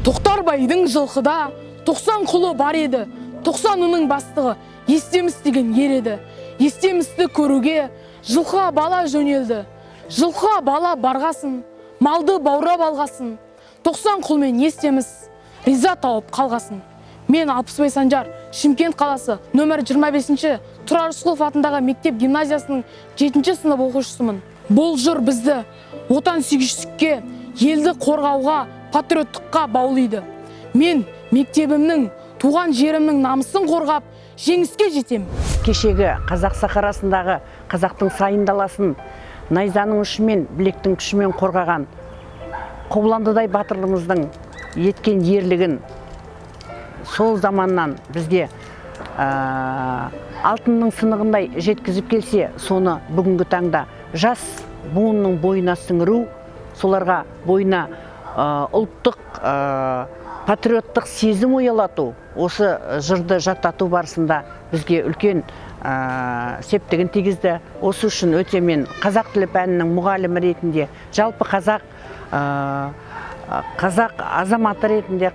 Тоқтарбайдың жылқыда 90 құлы бар еді. 90-ының бастығы Естеміс деген ер еді. Естемісті көруге жылқыға бала жөнелді. Жылқыға бала барғасын, малды баурап алғасын. 90 құлмен Естеміс риза тауып қалғасын. Мен Алпысбай Санжар, Шымкент қаласы, нөмір 25-ші Тұрар Рысқұлов атындағы мектеп гимназиясының 7-ші сынып оқушысымын. Бұл жыр бізді отан сүйгіштікке, елді қорғауға, патриоттыққа баулиды. Мен мектебімнің, туған жерімнің намысын қорғап, жеңіске жетем. Кешегі қазақ сахарасындағы қазақтың сайын даласын найзаның ұшымен, білектің күшімен қорғаған Қобыландыдай батырлымыздың еткен ерлігін сол заманнан бізге алтынның сынығындай жеткізіп келсе, соны бүгінгі таңда жас буынның бойына сіңіру, соларға бойына ұлттық патриоттық сезім оялату, осы жырды жаттату барысында бізге үлкен септігін тигізді. Осы үшін өте мен қазақ тілі пәнінің мұғалімі ретінде, жалпы қазақ азаматы ретінде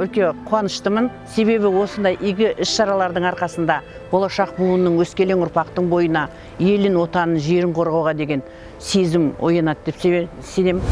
өте қуаныштымын. Себебі осындай игі іс-шаралардың арқасында болашақ буынның, өскелең ұрпақтың бойына елін, отанын, жерін қорғауға деген сезім оянады деп сенемін.